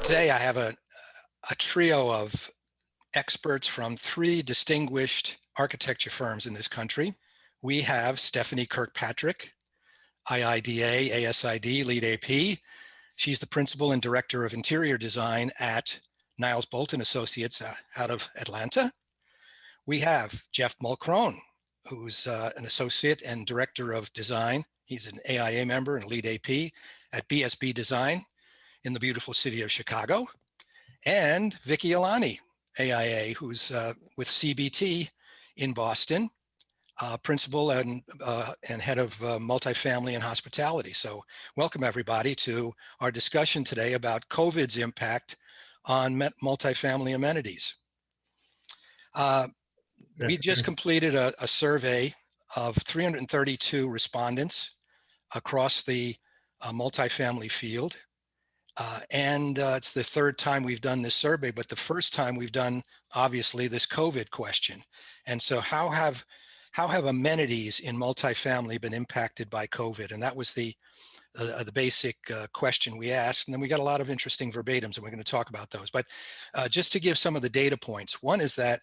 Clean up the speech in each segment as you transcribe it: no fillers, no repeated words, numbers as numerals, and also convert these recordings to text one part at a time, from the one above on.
Today I have a trio of experts from three distinguished architecture firms in this country. We have Stephanie Kirkpatrick, IIDA, ASID, Lead AP. She's the Principal and Director of Interior Design at Niles Bolton Associates out of Atlanta. We have Jeff Mulcrone, who's an Associate and Director of Design. He's an AIA member and Lead AP at BSB Design in the beautiful city of Chicago. And Vickie Alani, AIA, who's with CBT in Boston, principal and head of multifamily and hospitality. So welcome everybody to our discussion today about COVID's impact on multifamily amenities. We just completed a survey of 332 respondents across the multifamily field. It's the third time we've done this survey, but the first time we've done, obviously, this COVID question. And so how have amenities in multifamily been impacted by COVID? And that was the basic question we asked. And then we got a lot of interesting verbatims, and we're going to talk about those. But just to give some of the data points, one is that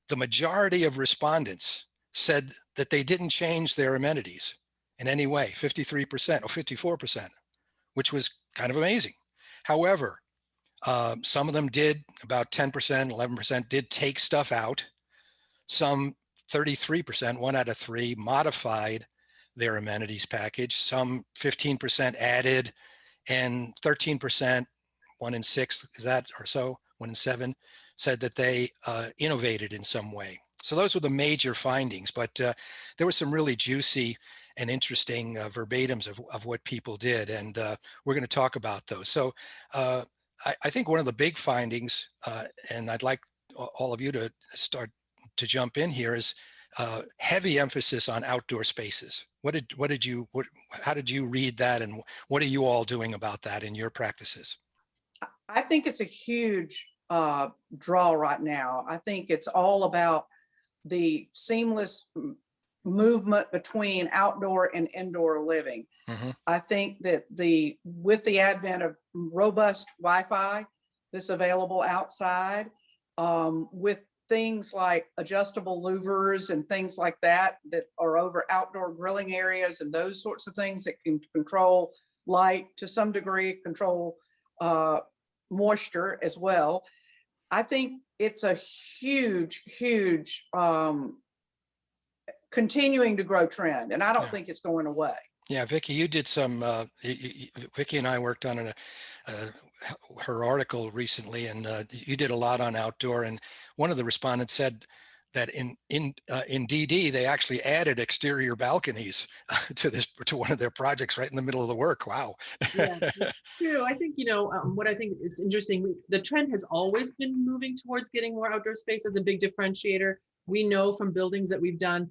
the majority of respondents said that they didn't change their amenities in any way, 53% or 54%, which was kind of amazing. However, some of them did, about 10%, 11% did take stuff out. Some 33%, 1 out of 3, modified their amenities package. Some 15% added, and 13%, 1 in 6, is that or so, 1 in 7, said that they innovated in some way. So those were the major findings, but there were some really juicy and interesting verbatims of what people did, and we're going to talk about those. So I think one of the big findings, and I'd like all of you to start to jump in here, is heavy emphasis on outdoor spaces. How did you read that, and what are you all doing about that in your practices? I think it's a huge draw right now. I think it's all about the seamless movement between outdoor and indoor living. Mm-hmm. I think that with the advent of robust Wi-Fi that's available outside, with things like adjustable louvers and things like that are over outdoor grilling areas and those sorts of things that can control light to some degree, control moisture as well. I think it's a huge continuing to grow trend, and I don't think it's going away. Yeah, Vickie, you did some. Vickie and I worked on her article recently, and you did a lot on outdoor. And one of the respondents said that in DD they actually added exterior balconies to one of their projects right in the middle of the work. Wow. Yeah, that's true. I think what I think it's interesting. The trend has always been moving towards getting more outdoor space as a big differentiator. We know from buildings that we've done.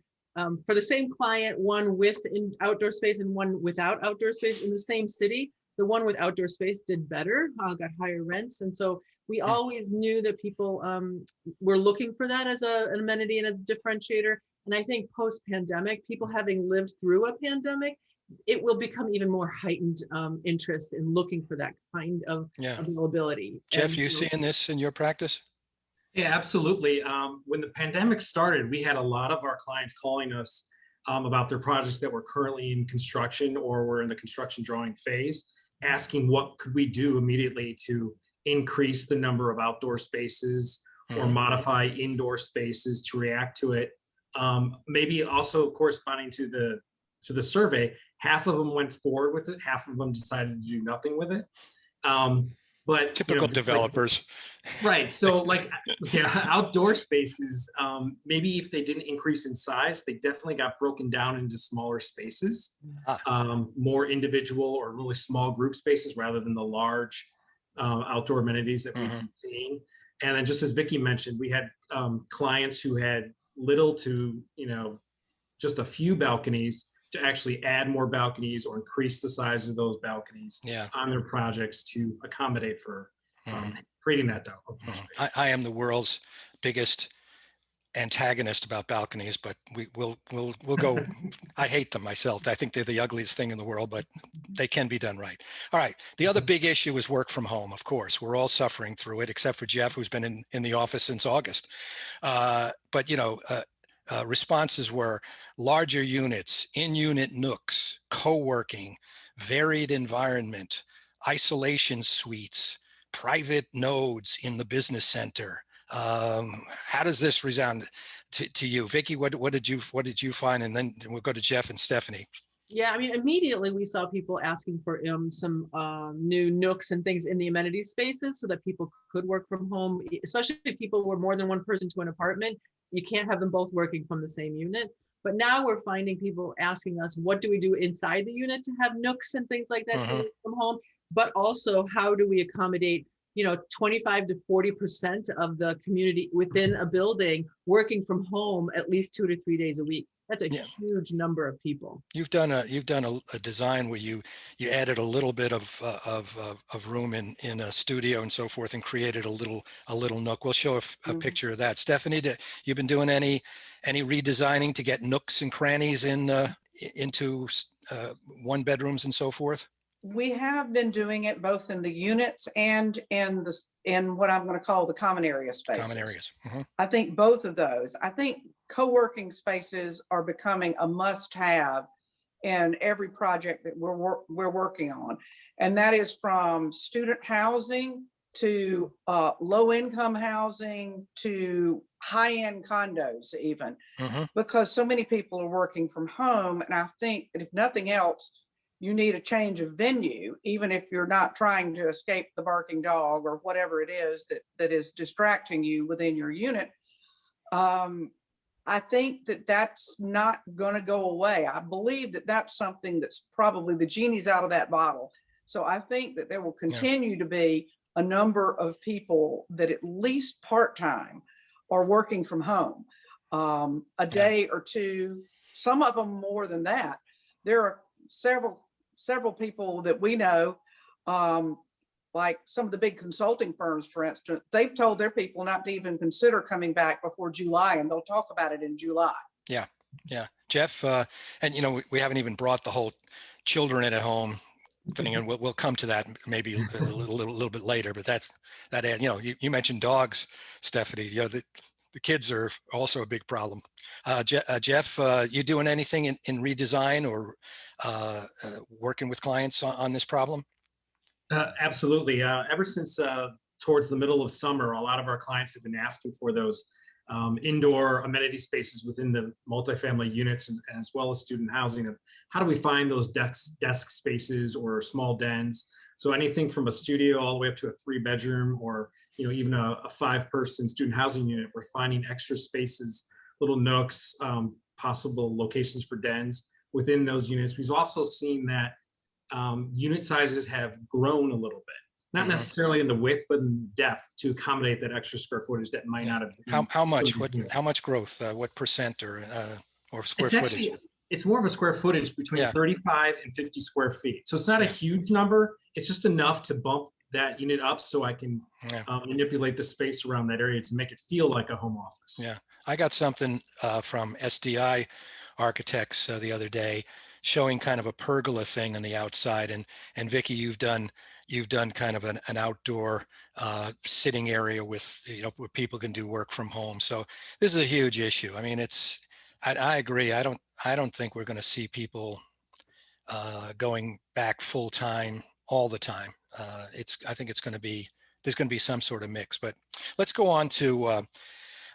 For the same client, one with outdoor space and one without outdoor space in the same city, the one with outdoor space did better, got higher rents. And so we always knew that people were looking for that as an amenity and a differentiator. And I think post-pandemic, people having lived through a pandemic, it will become even more heightened interest in looking for that kind of availability. Jeff, you seeing this in your practice? Yeah, absolutely. When the pandemic started, we had a lot of our clients calling us about their projects that were currently in construction or were in the construction drawing phase, asking what could we do immediately to increase the number of outdoor spaces or modify indoor spaces to react to it. Maybe also corresponding to the survey, half of them went forward with it, half of them decided to do nothing with it. But typical developers, right? So outdoor spaces, maybe if they didn't increase in size, they definitely got broken down into smaller spaces, more individual or really small group spaces rather than the large outdoor amenities that we've been seeing. And then, just as Vickie mentioned, we had clients who had little to just a few balconies to actually add more balconies or increase the size of those balconies on their projects to accommodate for creating that space. I am the world's biggest antagonist about balconies, but we'll go. I hate them myself. I think they're the ugliest thing in the world, but they can be done right. All right. The other big issue is work from home. Of course, we're all suffering through it, except for Jeff, who's been in the office since August. But responses were larger units, in-unit nooks, co-working, varied environment, isolation suites, private nodes in the business center. How does this resound to you, Vickie? What did you find? And then we'll go to Jeff and Stephanie. Yeah, I mean, immediately we saw people asking for some new nooks and things in the amenity spaces so that people could work from home, especially if people were more than one person to an apartment. You can't have them both working from the same unit. But now we're finding people asking us, what do we do inside the unit to have nooks and things like that to work from home? But also, how do we accommodate 25 to 40% of the community within a building working from home at least 2 to 3 days a week? That's a huge number of people. You've done a design where you added a little bit of room in a studio and so forth, and created a little nook. We'll show a picture of that. Stephanie, you've been doing any redesigning to get nooks and crannies into one bedrooms and so forth? We have been doing it both in the units and in what I'm going to call the common area spaces. Common areas. I think both of those. I think co-working spaces are becoming a must-have in every project that we're working on, and that is from student housing to low-income housing to high-end condos, even because so many people are working from home. And I think that if nothing else, you need a change of venue, even if you're not trying to escape the barking dog or whatever it is that is distracting you within your unit. I think that that's not going to go away. I believe that that's something that's probably the genie's out of that bottle. So I think that there will continue to be a number of people that at least part-time are working from home a day or two, some of them more than that. There are several people that we know, like some of the big consulting firms, for instance, they've told their people not to even consider coming back before July, and they'll talk about it in July. Yeah. Jeff, and we haven't even brought the whole children at home thing, and we'll come to that maybe a little bit later. But that you mentioned dogs, Stephanie. The kids are also a big problem. Jeff, you doing anything in redesign or working with clients on this problem? Absolutely. Ever since towards the middle of summer, a lot of our clients have been asking for those indoor amenity spaces within the multifamily units, and as well as student housing. And how do we find those desk spaces or small dens? So anything from a studio all the way up to a 3-bedroom, or even a 5-person student housing unit, we're finding extra spaces, little nooks, possible locations for dens within those units. We've also seen that unit sizes have grown a little bit, not necessarily in the width, but in depth, to accommodate that extra square footage that might not have. How much? How much growth? What percent or square footage? It's more of a square footage between 35 and 50 square feet. So it's not a huge number. It's just enough to bump that unit up so I can manipulate the space around that area to make it feel like a home office. Yeah, I got something from SDI Architects the other day showing kind of a pergola thing on the outside. And Vickie, you've done kind of an outdoor sitting area with, where people can do work from home. So this is a huge issue. I mean, I agree. I don't think we're going to see people going back full time all the time. I think there's going to be some sort of mix. But let's go on to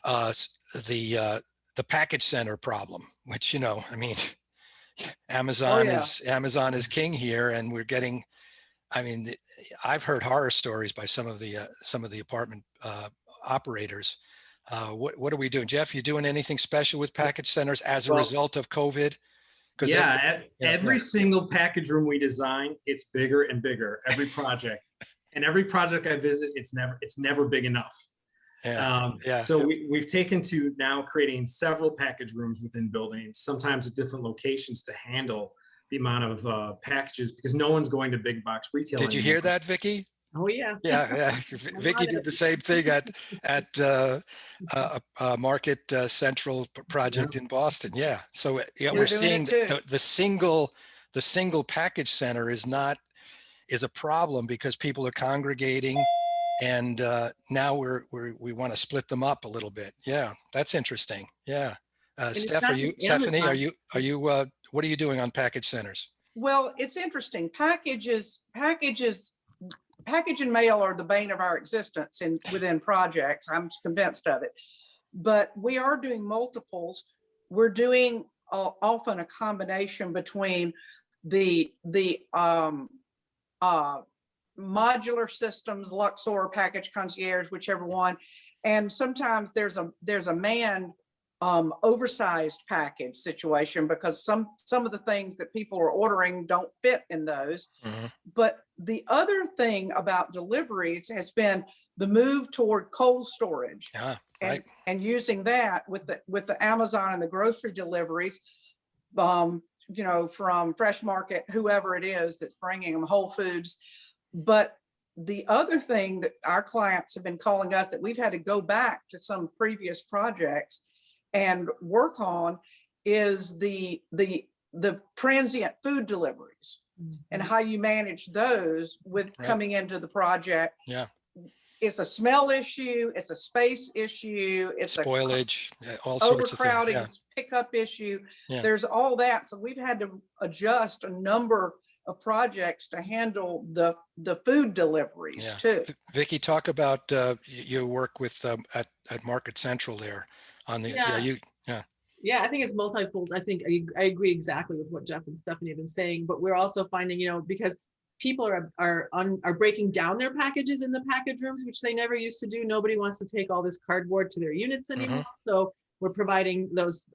the package center problem, which I mean, Amazon is king here, and we're getting. I mean, I've heard horror stories by some of the apartment operators. What are we doing, Jeff? You doing anything special with package centers as a result of COVID? Every single package room we design, it's bigger and bigger every project, and every project I visit, it's never big enough. So we've taken to now creating several package rooms within buildings, sometimes at different locations, to handle the amount of packages, because no one's going to big box retail. Did you hear that, Vickie? Oh, yeah. Yeah. Vickie did the same thing at Market Central project in Boston. Yeah. So yeah, We're we're doing seeing it too. the single package center is a problem because people are congregating, and now we want to split them up a little bit. Yeah, that's interesting. Yeah. And it's not just Stephanie, Amazon. what are you doing on package centers? Well, it's interesting. Package and mail are the bane of our existence within projects. I'm convinced of it. But we are doing multiples. We're doing often a combination between the modular systems, Luxor, package concierge, whichever one. And sometimes there's a manned oversized package situation because some of the things that people are ordering don't fit in those. Mhm. But the other thing about deliveries has been the move toward cold storage. Yeah, right. And using that with the Amazon and the grocery deliveries, from Fresh Market, whoever it is that's bringing them, Whole Foods. But the other thing that our clients have been calling us that we've had to go back to some previous projects and work on is the transient food deliveries and how you manage those with Right. coming into the project. Yeah. It's a smell issue, it's a space issue, it's Spoilage, all sorts of things. overcrowding, Yeah. pickup issue. Yeah. There's all that. So we've had to adjust a number of projects to handle the food deliveries Yeah. too. Vickie, talk about your work with at Market Central there on the Yeah, I think it's multifold. I think I agree exactly with what Jeff and Stephanie have been saying, but we're also finding, because people are breaking down their packages in the package rooms, which they never used to do. Nobody wants to take all this cardboard to their units anymore. So we're providing those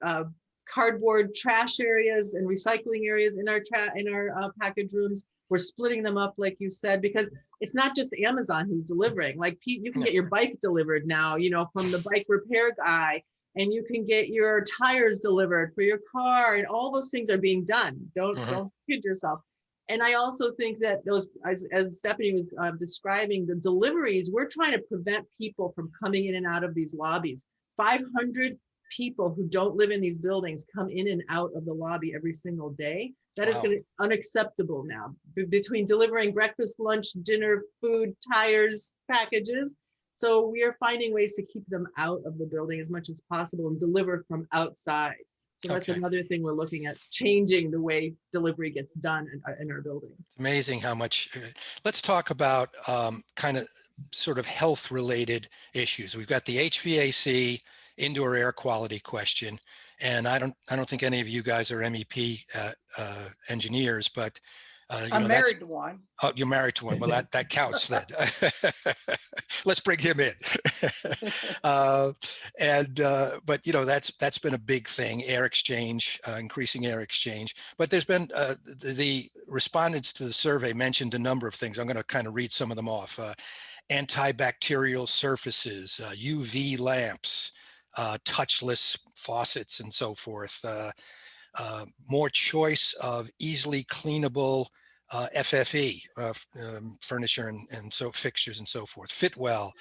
cardboard trash areas and recycling areas in our package rooms. We're splitting them up, like you said, because it's not just Amazon who's delivering. Like you can get your bike delivered now, from the bike repair guy, and you can get your tires delivered for your car, and all those things are being done. Don't kid yourself. And I also think that those, as Stephanie was describing, the deliveries, we're trying to prevent people from coming in and out of these lobbies. 500 people who don't live in these buildings come in and out of the lobby every single day. That is going to be unacceptable now. Between delivering breakfast, lunch, dinner, food, tires, packages. So we are finding ways to keep them out of the building as much as possible and deliver from outside. So that's another thing we're looking at, changing the way delivery gets done in our buildings. It's amazing how much. Let's talk about kind of sort of health related issues. We've got the HVAC, indoor air quality question, and I don't think any of you guys are MEP engineers, but I'm married to one. Oh, you're married to one. Well, that counts then. Let's bring him in. But that's been a big thing, air exchange, increasing air exchange. But there's been the respondents to the survey mentioned a number of things. I'm going to kind of read some of them off. Antibacterial surfaces, UV lamps, touchless faucets, and so forth. More choice of easily cleanable FFE, furniture and so fixtures and so forth, fit well,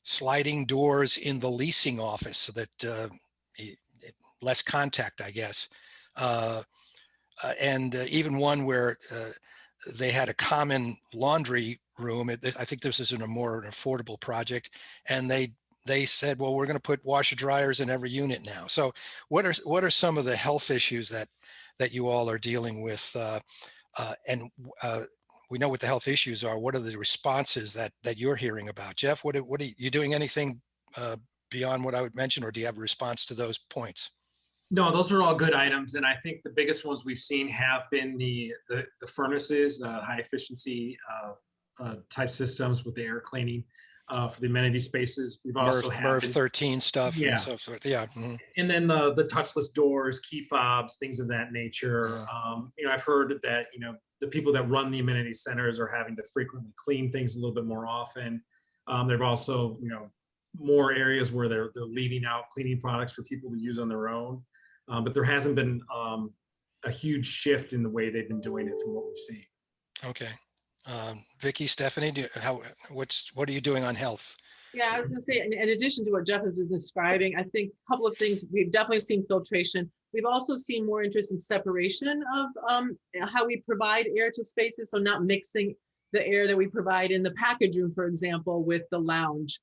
sliding doors in the leasing office so that less contact, I guess. And even one where they had a common laundry room. I think this is a more affordable project, and they said, well, we're going to put washer dryers in every unit now. So what are some of the health issues that you all are dealing with? And we know what the health issues are. What are the responses that you're hearing about? Jeff, what are you doing anything beyond what I would mention, or do you have a response to those points? No, those are all good items. And I think the biggest ones we've seen have been the furnaces, high efficiency type systems with the air cleaning. For the amenity spaces, we've also had MERV 13 stuff, yeah, and so forth. Yeah, and then the touchless doors, key fobs, things of that nature. I've heard that the people that run the amenity centers are having to frequently clean things a little bit more often. There've also more areas where they're leaving out cleaning products for people to use on their own, but there hasn't been a huge shift in the way they've been doing it from what we've seen. Okay. Vickie, Stephanie, what are you doing on health? Yeah, I was gonna say, in addition to what Jeff is describing, I think a couple of things, we've definitely seen filtration. We've also seen more interest in separation of how we provide air to spaces. So not mixing the air that we provide in the package room, for example, with the lounge.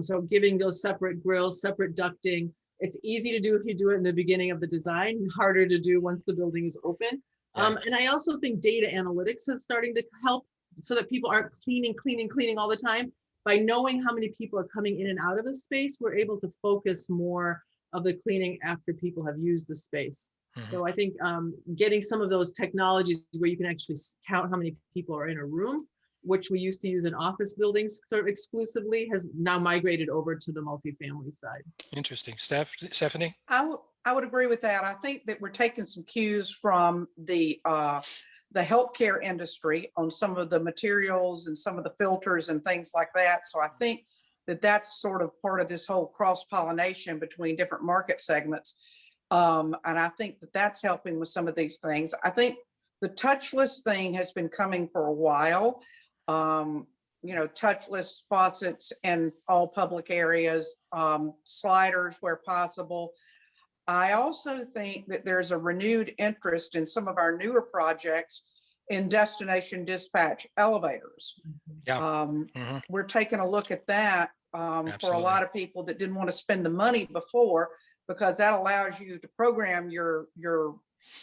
So giving those separate grills, separate ducting. It's easy to do if you do it in the beginning of the design, harder to do once the building is open. Yeah. And I also think data analytics is starting to help so that people aren't cleaning all the time. By knowing how many people are coming in and out of a space, we're able to focus more of the cleaning after people have used the space. Mhm. So I think getting some of those technologies where you can actually count how many people are in a room, which we used to use in office buildings sort of exclusively, has now migrated over to the multifamily side. Interesting. Stephanie? I would agree with that. I think that we're taking some cues from the healthcare industry on some of the materials and some of the filters and things like that. So I think that that's sort of part of this whole cross-pollination between different market segments. And I think that that's helping with some of these things. I think the touchless thing has been coming for a while. Touchless faucets in all public areas, sliders where possible. I also think that there's a renewed interest in some of our newer projects in destination dispatch elevators. Yeah. Mhm. We're taking a look at that for a Absolutely. lot of people that didn't want to spend the money before, because that allows you to program your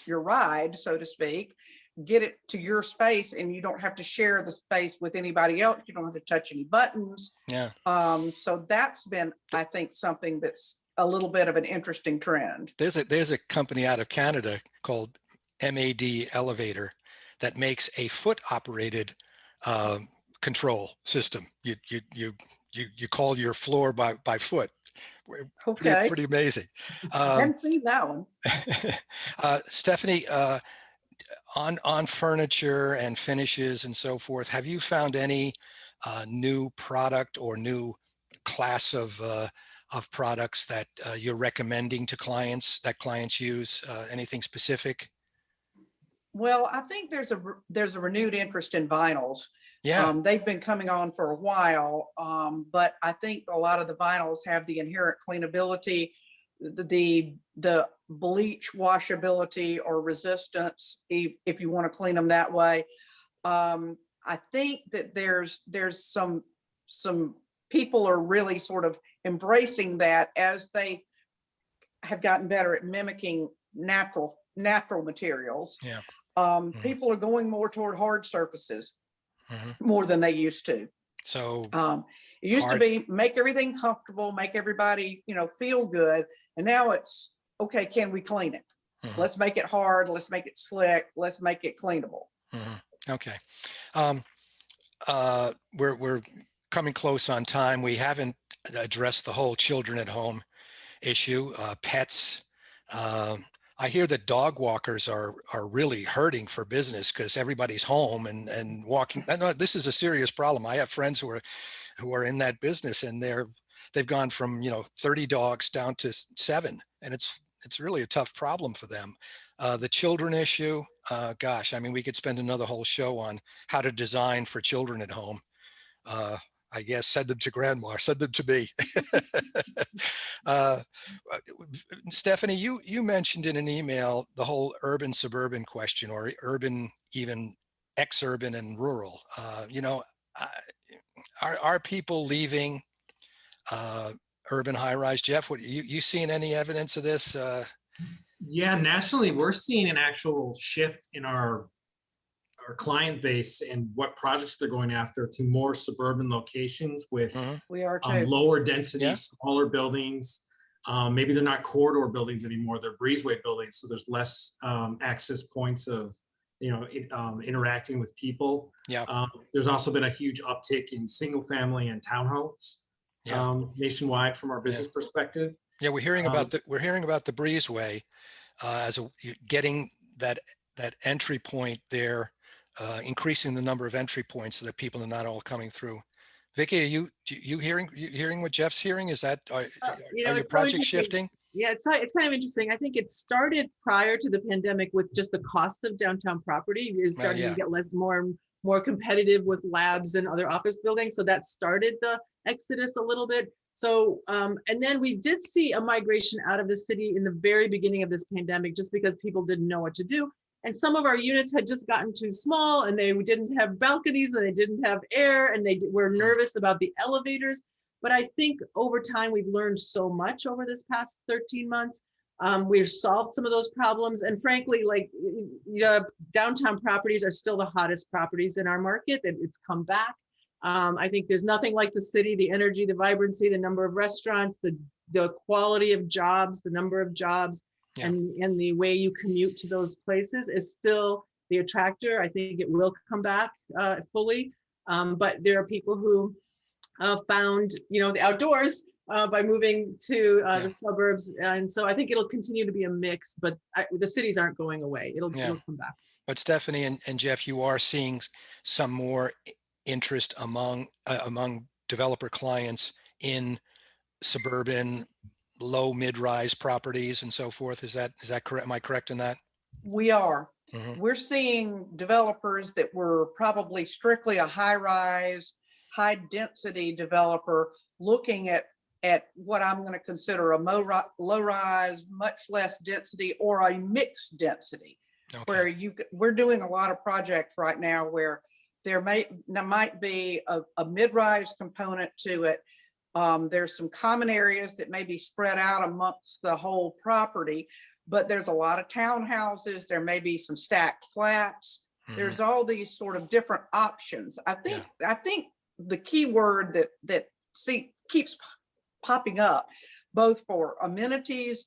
ride, so to speak, get it to your space, and you don't have to share the space with anybody else. You don't have to touch any buttons. Yeah. So that's been, I think, something that's a little bit of an interesting trend. There's a company out of Canada called MAD Elevator that makes a foot operated control system. You call your floor by foot. Okay. Pretty amazing. I haven't seen that one. Stephanie, on furniture and finishes and so forth, have you found any new product or new class of products that you're recommending to clients, that clients use? Anything specific? Well, I think there's a renewed interest in vinyls. Yeah. They've been coming on for a while, but I think a lot of the vinyls have the inherent cleanability, the bleach washability or resistance, if you want to clean them that way. I think that there's some people are really sort of embracing that as they have gotten better at mimicking natural materials. Yeah. People are going more toward hard surfaces Mm-hmm. more than they used to. So it used to be make everything comfortable, make everybody, feel good. And now it's, okay, can we clean it? Mhm. Let's make it hard. Let's make it slick. Let's make it cleanable. Mm-hmm. Okay. We're coming close on time. We haven't addressed the whole children at home issue, pets. I hear that dog walkers are really hurting for business because everybody's home and walking. I know this is a serious problem. I have friends who are in that business, and they've gone from 30 dogs down to 7, and it's really a tough problem for them. The children issue, gosh, I mean, we could spend another whole show on how to design for children at home. I guess send them to grandma, send them to me. Stephanie, you mentioned in an email the whole urban suburban question, or urban, even ex-urban and rural. Are people leaving urban high-rise? Jeff, what you seen any evidence of this? Yeah, nationally, we're seeing an actual shift in our client base and what projects they're going after to more suburban locations with We are too. lower density, Yeah. smaller buildings. Maybe they're not corridor buildings anymore; they're breezeway buildings. So there's less access points of interacting with people. Yeah. There's also been a huge uptick in single family and townhomes nationwide from our business perspective. Yeah, we're hearing about the breezeway as getting that entry point there, increasing the number of entry points so that people are not all coming through. Vickie, are you hearing what Jeff's hearing? Is that are your projects shifting? Yeah, it's kind of interesting. I think it started prior to the pandemic with just the cost of downtown property is starting to get more more competitive with labs and other office buildings. So that started the exodus a little bit. So, and then we did see a migration out of the city in the very beginning of this pandemic, just because people didn't know what to do. And some of our units had just gotten too small, and they didn't have balconies, and they didn't have air, and they were nervous about the elevators. But I think over time, we've learned so much over this past 13 months. We've solved some of those problems. And frankly, like downtown properties are still the hottest properties in our market. It's come back. I think there's nothing like the city, the energy, the vibrancy, the number of restaurants, the quality of jobs, the number of jobs, Yeah. and the way you commute to those places is still the attractor. I think it will come back fully. But there are people who found, the outdoors by moving to the suburbs. And so I think it'll continue to be a mix, but the cities aren't going away. It'll come back. But Stephanie and Jeff, you are seeing some more interest among developer clients in suburban, low mid-rise properties and so forth. Is that correct? Am I correct in that? We are. Mhm. We're seeing developers that were probably strictly a high-rise, high-density developer looking at what I'm going to consider a low-rise, much less density, or a mixed density. Okay. Where we're doing a lot of projects right now where there might be a mid-rise component to it. There's some common areas that may be spread out amongst the whole property, but there's a lot of townhouses. There may be some stacked flats. Mhm. There's all these sort of different options. I think the key word that keeps popping up, both for amenities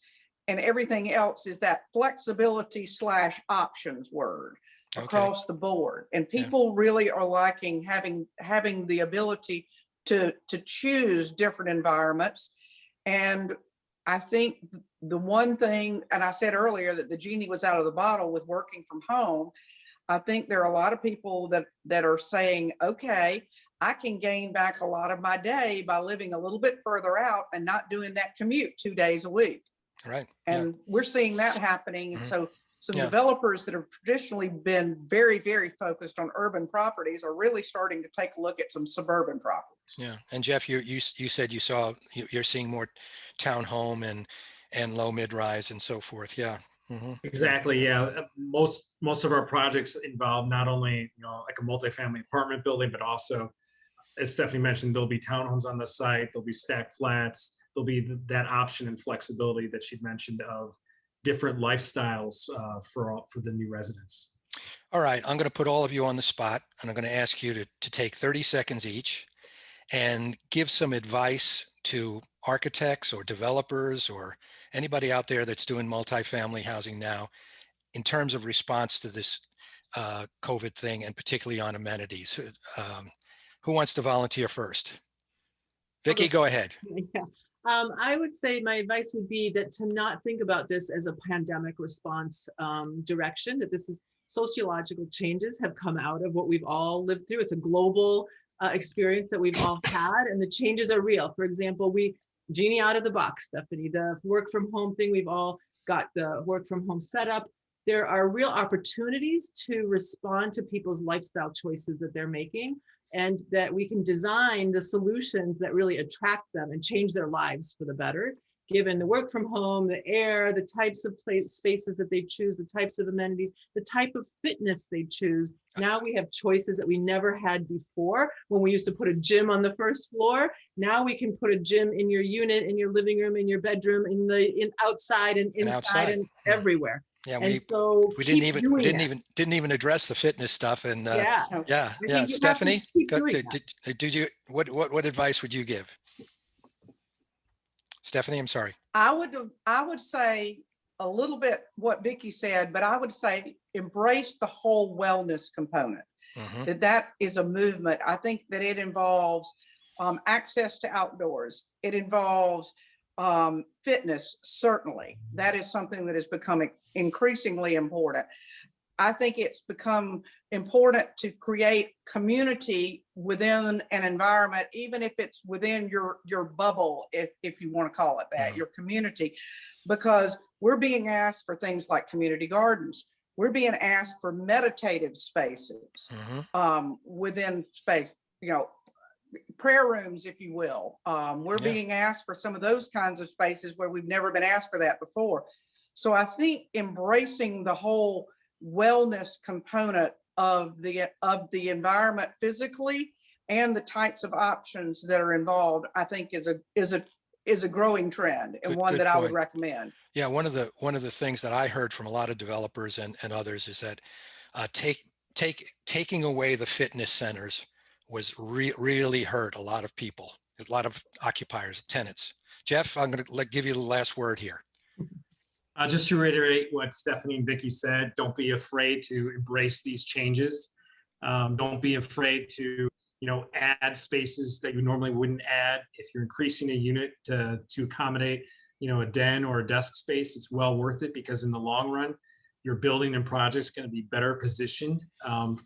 and everything else, is that flexibility / options word across the board. And people really are liking having the ability to choose different environments. And I think the one thing, and I said earlier that the genie was out of the bottle with working from home. I think there are a lot of people that are saying, okay, I can gain back a lot of my day by living a little bit further out and not doing that commute 2 days a week. Right. And we're seeing that happening. And so some Yeah. developers that have traditionally been very, very focused on urban properties are really starting to take a look at some suburban properties. Yeah. And Jeff, you said you're seeing more townhome and low mid-rise and so forth. Yeah. Mhm. Exactly. Yeah. Most of our projects involve not only, like a multifamily apartment building, but also, as Stephanie mentioned, there'll be townhomes on the site. There'll be stacked flats. There'll be that option and flexibility that she mentioned of different lifestyles for the new residents. All right. I'm going to put all of you on the spot, and I'm going to ask you to take 30 seconds each and give some advice to architects or developers or anybody out there that's doing multifamily housing now in terms of response to this COVID thing, and particularly on amenities. Who wants to volunteer first? Vickie, go ahead. Yeah. I would say my advice would be that to not think about this as a pandemic response direction, that this is sociological changes have come out of what we've all lived through. It's a global experience that we've all had, and the changes are real. For example, genie out of the box, Stephanie, the work from home thing, we've all got the work from home setup. There are real opportunities to respond to people's lifestyle choices that they're making, and that we can design the solutions that really attract them and change their lives for the better, given the work from home, the air, the types of spaces that they choose, the types of amenities, the type of fitness they choose. Now we have choices that we never had before. When we used to put a gym on the first floor, now we can put a gym in your unit, in your living room, in your bedroom, in outside and inside and everywhere. Yeah, and so we didn't even address the fitness stuff. And Stephanie, what advice would you give? Stephanie, I'm sorry. I would say a little bit what Vickie said, but I would say embrace the whole wellness component. Mhm. That is a movement. I think that it involves access to outdoors. It involves fitness, certainly. That is something that is becoming increasingly important. I think it's become important to create community within an environment, even if it's within your bubble, if you want to call it that, your community, because we're being asked for things like community gardens. we're being asked for meditative spaces within space, you know, prayer rooms, if you will. We're being asked for some of those kinds of spaces where we've never been asked for that before. So I think embracing the whole wellness component of the environment physically and the types of options that are involved, I think is a growing trend, and one that I would recommend. Yeah, one of the things that I heard from a lot of developers and others is that taking away the fitness centers was really hurt a lot of people, a lot of occupiers, tenants. Jeff, I'm going to give you the last word here. Just to reiterate what Stephanie and Vickie said, don't be afraid to embrace these changes. Don't be afraid to, add spaces that you normally wouldn't add. If you're increasing a unit to accommodate, a den or a desk space, it's well worth it, because in the long run, your building and project is going to be better positioned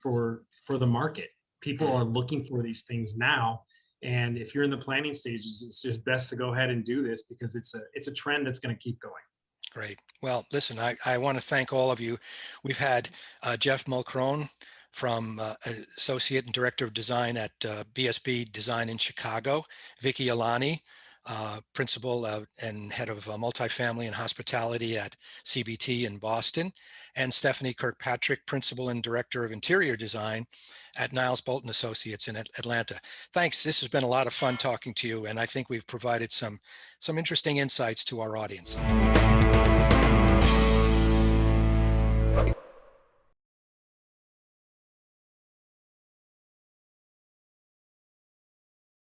for the market. People are looking for these things now. And if you're in the planning stages, it's just best to go ahead and do this, because it's a trend that's going to keep going. Great. Well, listen, I want to thank all of you. We've had Jeff Mulcrone from Associate and Director of Design at BSB Design in Chicago, Vickie Alani, Principal and Head of Multifamily and Hospitality at CBT in Boston, and Stephanie Kirkpatrick, Principal and Director of Interior Design at Niles Bolton Associates in Atlanta. Thanks. This has been a lot of fun talking to you, and I think we've provided some interesting insights to our audience.